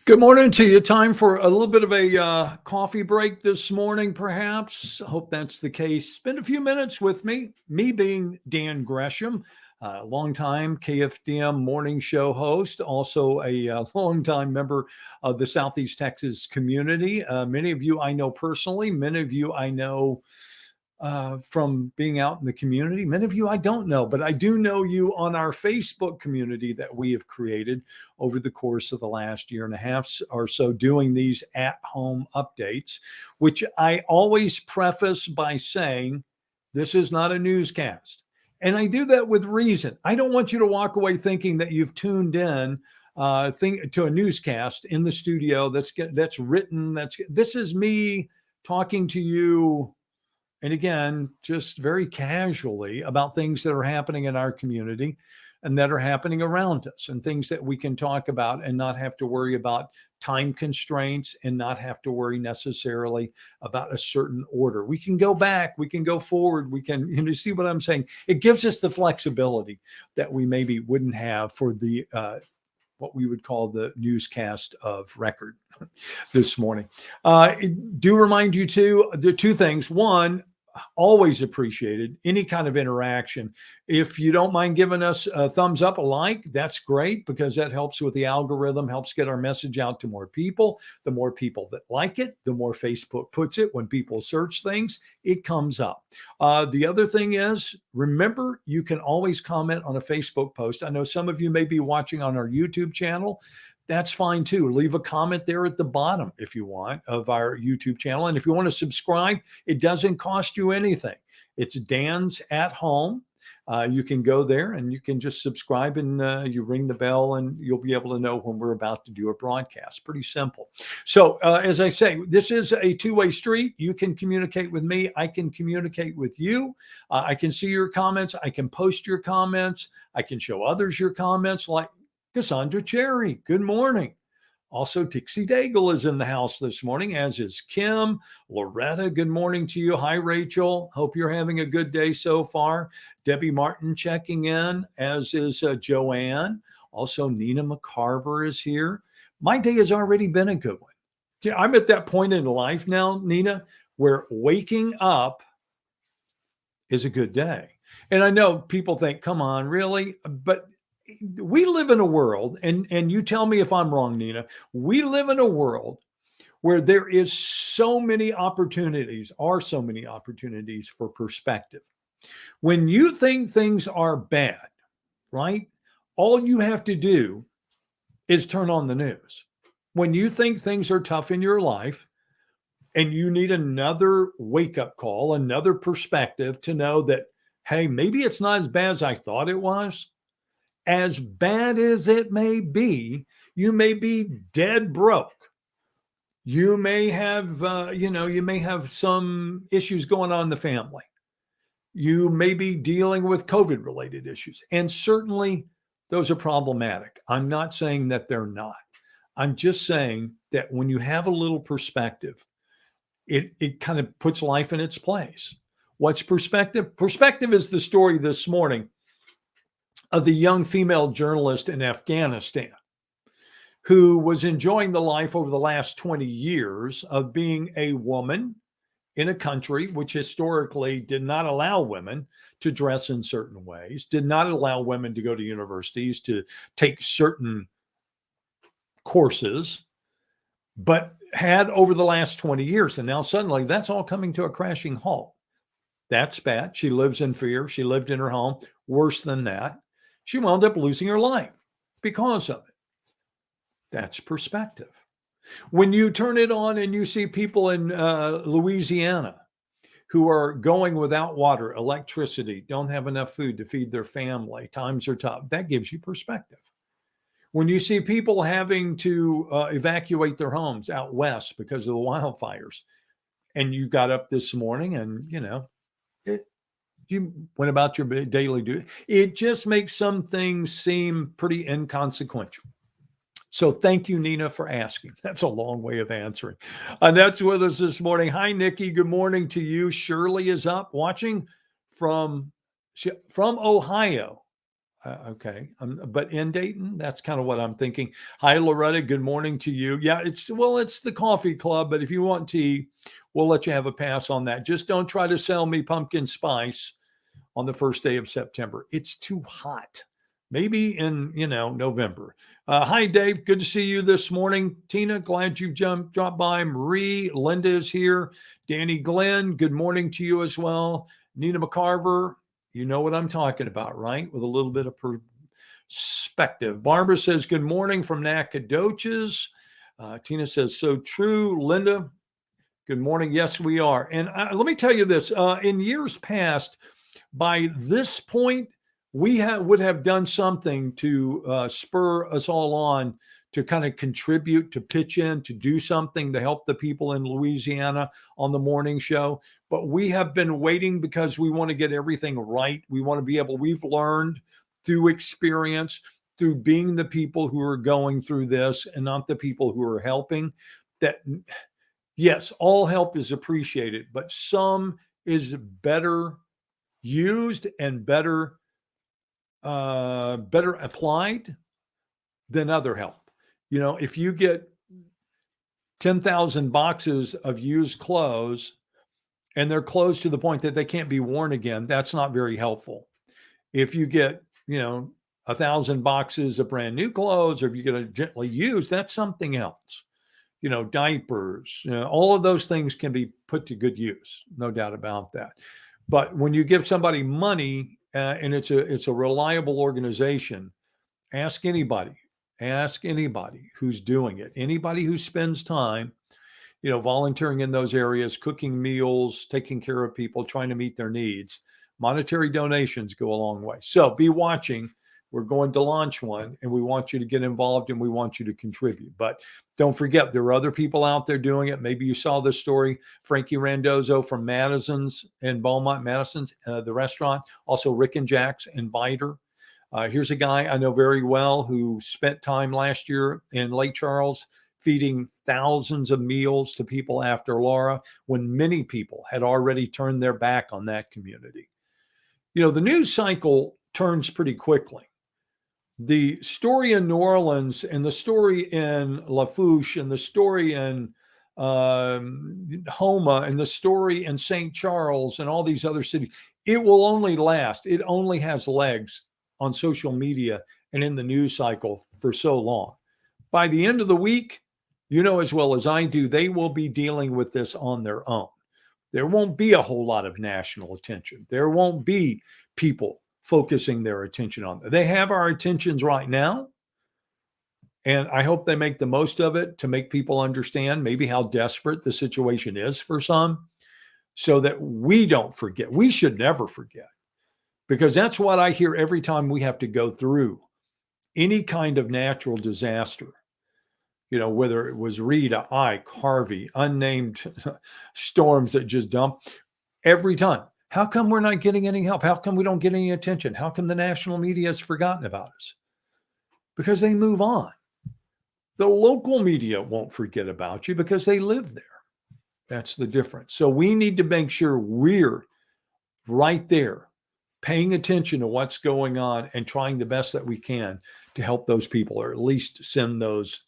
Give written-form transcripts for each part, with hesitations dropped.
Good morning to you. Time for a little bit of a coffee break this morning, perhaps. Hope that's the case. Spend a few minutes with me. Me being Dan Gresham, longtime KFDM morning show host, also a longtime member of the Southeast Texas community. Many of you I know personally, many of you I know from being out in the community. Many of you I don't know, but I do know you on our Facebook community that we have created over the course of the last year and a half or so, doing these at-home updates, which I always preface by saying, this is not a newscast. And I do that with reason. I don't want you to walk away thinking that you've tuned in to a newscast in the studio that's written. This is me talking to you, and again, just very casually, about things that are happening in our community and that are happening around us, and things that we can talk about and not have to worry about time constraints, and not have to worry necessarily about a certain order. We can go back, we can go forward, we can, see what I'm saying? It gives us the flexibility that we maybe wouldn't have for the what we would call the newscast of record this morning. Do remind you too, the two things. One, always appreciated any kind of interaction. If you don't mind giving us a thumbs up, a like, that's great, because that helps with the algorithm, helps get our message out to more people. The more people that like it, the more Facebook puts it. When people search things, it comes up. The other thing is, remember, you can always comment on a Facebook post. I know some of you may be watching on our YouTube channel. That's fine too. Leave a comment there at the bottom if you want, of our YouTube channel. And if you want to subscribe, it doesn't cost you anything. It's Dan's at Home. You can go there and you can just subscribe, and you ring the bell and you'll be able to know when we're about to do a broadcast. Pretty simple. So as I say, this is a two-way street. You can communicate with me. I can communicate with you. I can see your comments. I can post your comments. I can show others your comments, like Cassandra Cherry, good morning. Also, Dixie Daigle is in the house this morning, as is Kim. Loretta, good morning to you. Hi, Rachel. Hope you're having a good day so far. Debbie Martin checking in, as is Joanne. Also, Nina McCarver is here. My day has already been a good one. Yeah, I'm at that point in life now, Nina, where waking up is a good day. And I know people think, come on, really? But we live in a world, and you tell me if I'm wrong, Nina, we live in a world where there is so many opportunities for perspective. When you think things are bad, right? All you have to do is turn on the news. When you think things are tough in your life and you need another wake-up call, another perspective to know that, hey, maybe it's not as bad as I thought it was. As bad as it may be, you may be dead broke. You may have, you may have some issues going on in the family. You may be dealing with COVID-related issues. And certainly those are problematic. I'm not saying that they're not. I'm just saying that when you have a little perspective, it kind of puts life in its place. What's perspective? Perspective is the story this morning of the young female journalist in Afghanistan who was enjoying the life over the last 20 years of being a woman in a country which historically did not allow women to dress in certain ways, did not allow women to go to universities, to take certain courses, but had over the last 20 years. And now suddenly that's all coming to a crashing halt. That's bad. She lives in fear. She lived in her home. Worse than that, she wound up losing her life because of it. That's perspective. When you turn it on and you see people in Louisiana who are going without water, electricity, don't have enough food to feed their family, times are tough, that gives you perspective. When you see people having to evacuate their homes out west because of the wildfires, and you got up this morning and, you went about your daily duty, it just makes some things seem pretty inconsequential. So thank you, Nina, for asking. That's a long way of answering. Annette's with us this morning. Hi, Nikki. Good morning to you. Shirley is up watching from Ohio. Okay. But in Dayton, that's kind of what I'm thinking. Hi, Loretta. Good morning to you. Yeah, it's the coffee club, but if you want tea, we'll let you have a pass on that. Just don't try to sell me pumpkin spice on the first day of September. It's too hot. Maybe in, November. Hi, Dave. Good to see you this morning. Tina, glad you've dropped by. Marie, Linda is here. Danny Glenn, good morning to you as well. Nina McCarver, you know what I'm talking about, right? With a little bit of perspective. Barbara says, good morning from Nacogdoches. Tina says, so true. Linda, good morning. Yes, we are. And let me tell you this. In years past, by this point, we would have done something to spur us all on to kind of contribute, to pitch in, to do something to help the people in Louisiana on the morning show. But we have been waiting because we want to get everything right. We want to be able, we've learned through experience, through being the people who are going through this and not the people who are helping, that yes, all help is appreciated, but some is better used and better applied than other help. If you get 10,000 boxes of used clothes and they're closed to the point that they can't be worn again, that's not very helpful. If you get 1,000 boxes of brand new clothes, or if you get a gently used, that's something else. Diapers, all of those things can be put to good use, no doubt about that. But when you give somebody money and it's a reliable organization, ask anybody who's doing it, anybody who spends time, volunteering in those areas, cooking meals, taking care of people, trying to meet their needs. Monetary donations go a long way. So be watching. We're going to launch one, and we want you to get involved and we want you to contribute. But don't forget, there are other people out there doing it. Maybe you saw this story, Frankie Randozzo from Madison's in Beaumont, the restaurant, also Rick and Jack's Inviter. Here's a guy I know very well who spent time last year in Lake Charles feeding thousands of meals to people after Laura, when many people had already turned their back on that community. The news cycle turns pretty quickly. The story in New Orleans and the story in Lafourche and the story in Homa and the story in St. Charles and all these other cities, it will only last. It only has legs on social media and in the news cycle for so long. By the end of the week, as well as I do, they will be dealing with this on their own. There won't be a whole lot of national attention. There won't be people focusing their attention on it. They have our attentions right now, and I hope they make the most of it to make people understand maybe how desperate the situation is for some, so that we don't forget. We should never forget, because that's what I hear every time we have to go through any kind of natural disaster. Whether it was Rita, Ike, Harvey, unnamed storms that just dump every time. How come we're not getting any help? How come we don't get any attention? How come the national media has forgotten about us? Because they move on. The local media won't forget about you because they live there. That's the difference. So we need to make sure we're right there, paying attention to what's going on and trying the best that we can to help those people, or at least send those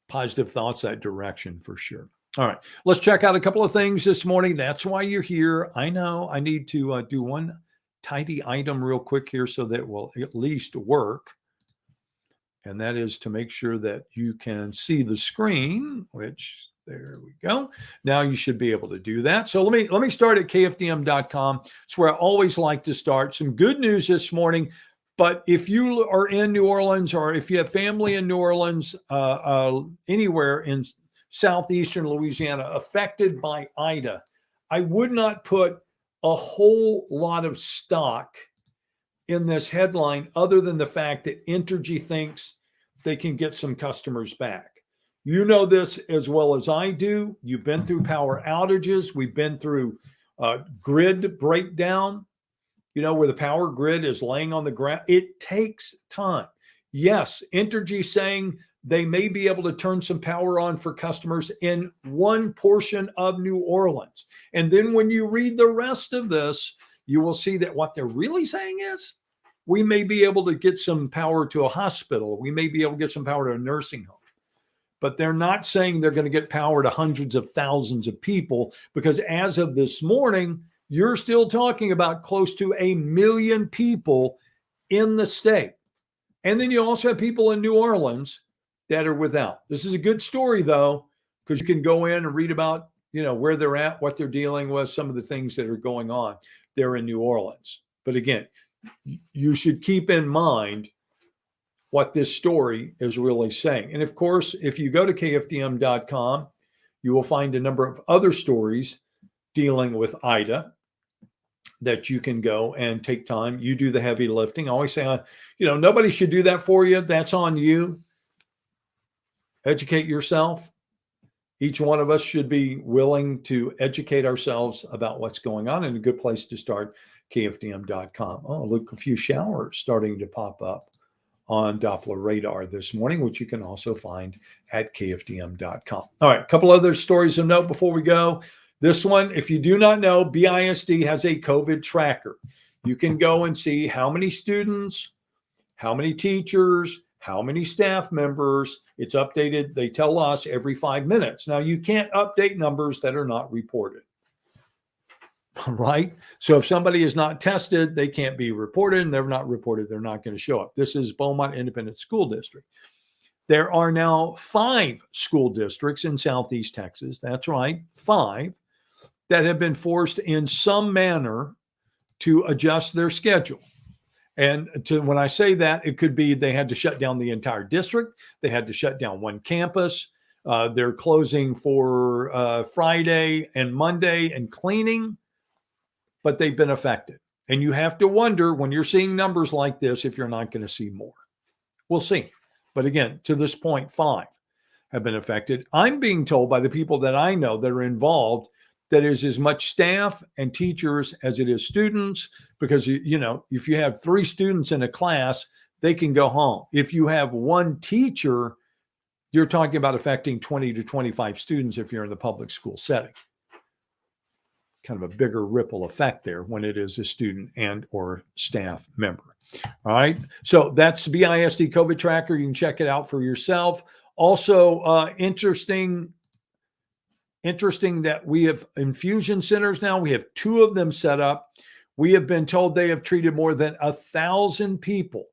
positive thoughts that direction for sure. All right, let's check out a couple of things this morning. That's why you're here. I know I need to do one tidy item real quick here so that it will at least work. And that is to make sure that you can see the screen, which there we go. Now you should be able to do that. So let me start at kfdm.com. It's where I always like to start. Some good news this morning. But if you are in New Orleans, or if you have family in New Orleans, anywhere in southeastern Louisiana affected by Ida, I would not put a whole lot of stock in this headline, other than the fact that Entergy thinks they can get some customers back. You know this as well as I do. You've been through power outages. We've been through grid breakdown, where the power grid is laying on the ground. It takes time. Yes, Entergy saying they may be able to turn some power on for customers in one portion of New Orleans. And then when you read the rest of this, you will see that what they're really saying is, We may be able to get some power to a hospital. We may be able to get some power to a nursing home. But they're not saying they're going to get power to hundreds of thousands of people, because as of this morning, you're still talking about close to 1 million people in the state. And then you also have people in New Orleans that are without. This is a good story, though, because you can go in and read about, where they're at, what they're dealing with, some of the things that are going on there in New Orleans. But again, you should keep in mind what this story is really saying. And of course, if you go to kfdm.com, you will find a number of other stories dealing with Ida that you can go and take time. You do the heavy lifting. I always say, nobody should do that for you. That's on you. Educate yourself. Each one of us should be willing to educate ourselves about what's going on, and a good place to start, kfdm.com. Oh, look, a few showers starting to pop up on Doppler radar this morning, which you can also find at kfdm.com. All right, a couple other stories of note before we go. This one, if you do not know, BISD has a COVID tracker. You can go and see how many students, how many teachers, how many staff members. It's updated, they tell us, every 5 minutes. Now, you can't update numbers that are not reported, right? So if somebody is not tested, they can't be reported, and they're not reported, they're not going to show up. This is Beaumont Independent School District. There are now 5 school districts in Southeast Texas, that's right, 5, that have been forced in some manner to adjust their schedule. And when I say that, it could be they had to shut down the entire district. They had to shut down one campus. They're closing for Friday and Monday and cleaning, but they've been affected. And you have to wonder, when you're seeing numbers like this, if you're not going to see more. We'll see. But again, to this point, 5 have been affected. I'm being told by the people that I know that are involved that is as much staff and teachers as it is students, because, if you have 3 students in a class, they can go home. If you have 1 teacher, you're talking about affecting 20 to 25 students if you're in the public school setting. Kind of a bigger ripple effect there when it is a student and or staff member. All right. So that's BISD COVID tracker. You can check it out for yourself. Also, interesting that we have infusion centers now. We have 2 of them set up. We have been told they have treated more than 1,000 people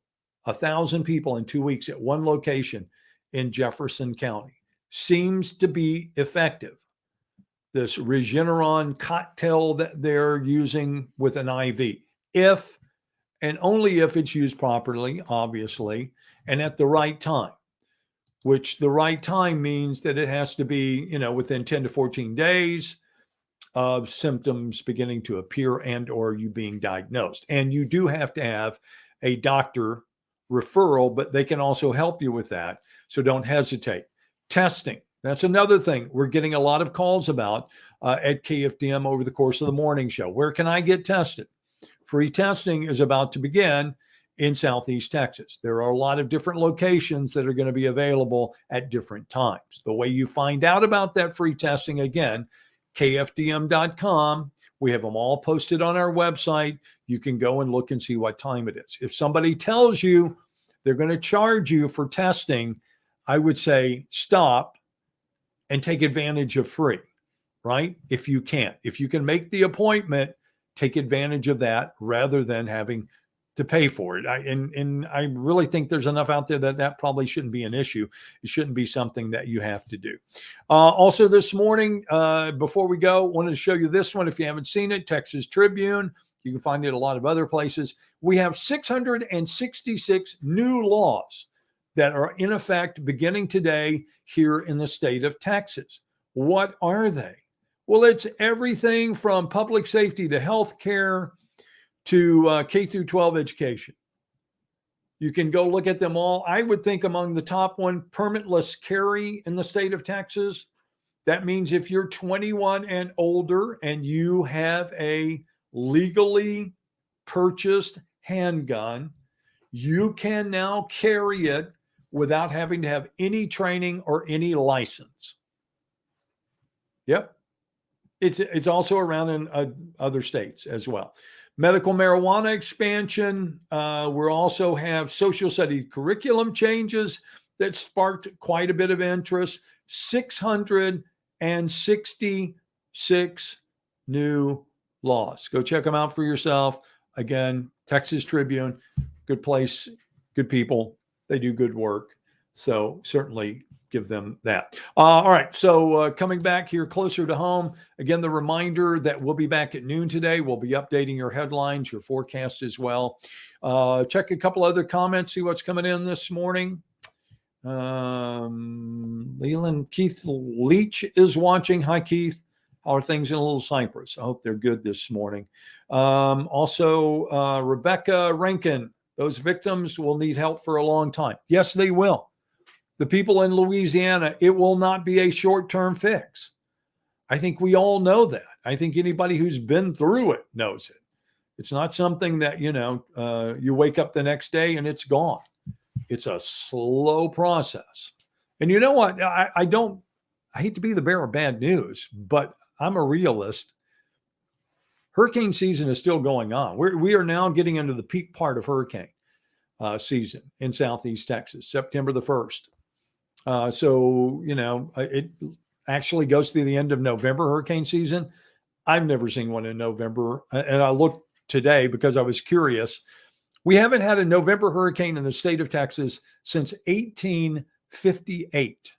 in 2 weeks at one location in Jefferson County. Seems to be effective. This Regeneron cocktail that they're using with an IV, if and only if it's used properly, obviously, and at the right time. Which the right time means that it has to be, within 10 to 14 days of symptoms beginning to appear and or you being diagnosed. And you do have to have a doctor referral, but they can also help you with that. So don't hesitate. Testing. That's another thing we're getting a lot of calls about at KFDM over the course of the morning show. Where can I get tested? Free testing is about to begin in Southeast Texas. There are a lot of different locations that are going to be available at different times. The way you find out about that free testing, again, kfdm.com. We have them all posted on our website. You can go and look and see what time it is. If somebody tells you they're going to charge you for testing, I would say stop and take advantage of free, right? If you can make the appointment, take advantage of that rather than having to pay for it. And I really think there's enough out there that probably shouldn't be an issue. It shouldn't be something that you have to do. Also this morning, before we go, wanted to show you this one. If you haven't seen it, Texas Tribune. You can find it a lot of other places. We have 666 new laws that are in effect beginning today here in the state of Texas. What are they? Well, it's everything from public safety to healthcare to K through 12 education. You can go look at them all. I would think among the top one, permitless carry in the state of Texas. That means if you're 21 and older and you have a legally purchased handgun, you can now carry it without having to have any training or any license. Yep. It's also around in other states as well. Medical marijuana expansion. We also have social studies curriculum changes that sparked quite a bit of interest. 666 new laws. Go check them out for yourself. Again, Texas Tribune, good place, good people. They do good work. So certainly give them that. All right. So coming back here closer to home, again, the reminder that we'll be back at noon today. We'll be updating your headlines, your forecast as well. Check a couple other comments, see what's coming in this morning. Leland Keith Leach is watching. Hi, Keith. How are things in Little Cypress? I hope they're good this morning. Also, Rebecca Rankin, those victims will need help for a long time. Yes, they will. The people in Louisiana, it will not be a short-term fix. I think we all know that. I think anybody who's been through it knows it. It's not something that, you wake up the next day and it's gone. It's a slow process. And you know what? I hate to be the bearer of bad news, but I'm a realist. Hurricane season is still going on. We are now getting into the peak part of hurricane season in Southeast Texas, September the 1st. It actually goes through the end of November, hurricane season. I've never seen one in November. And I looked today because I was curious. We haven't had a November hurricane in the state of Texas since 1858.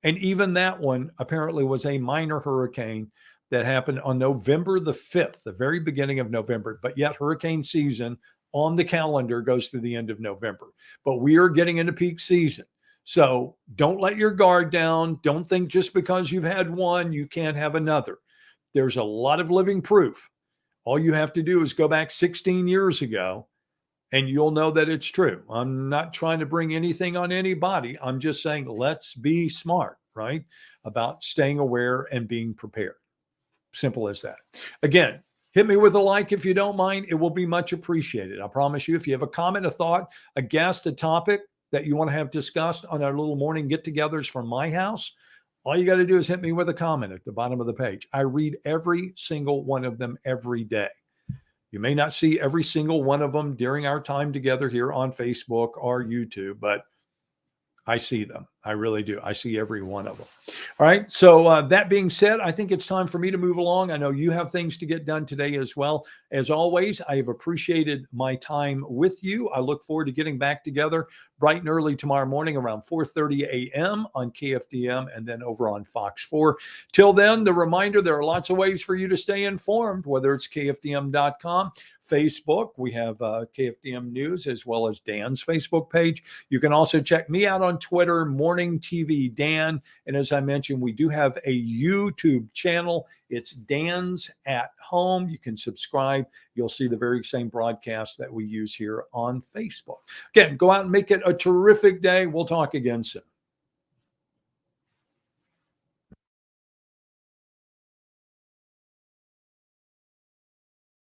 And even that one apparently was a minor hurricane that happened on November the 5th, the very beginning of November. But yet hurricane season on the calendar goes through the end of November. But we are getting into peak season. So don't let your guard down. Don't think just because you've had one, you can't have another. There's a lot of living proof. All you have to do is go back 16 years ago and you'll know that it's true. I'm not trying to bring anything on anybody. I'm just saying, let's be smart, right? About staying aware and being prepared. Simple as that. Again, hit me with a like if you don't mind. It will be much appreciated. I promise you, if you have a comment, a thought, a guest, a topic that you want to have discussed on our little morning get-togethers from my house, all you got to do is hit me with a comment at the bottom of the page. I read every single one of them every day. You may not see every single one of them during our time together here on Facebook or YouTube, but I see them. I really do. I see every one of them. All right. So that being said, I think it's time for me to move along. I know you have things to get done today as well. As always, I have appreciated my time with you. I look forward to getting back together bright and early tomorrow morning around 4:30 a.m. on KFDM and then over on Fox 4. Till then, the reminder, there are lots of ways for you to stay informed, whether it's KFDM.com, Facebook. We have KFDM News as well as Dan's Facebook page. You can also check me out on Twitter, Morning TV Dan. And as I mentioned, we do have a YouTube channel. It's Dan's at Home. You can subscribe. You'll see the very same broadcast that we use here on Facebook. Again, go out and make it a terrific day. We'll talk again soon.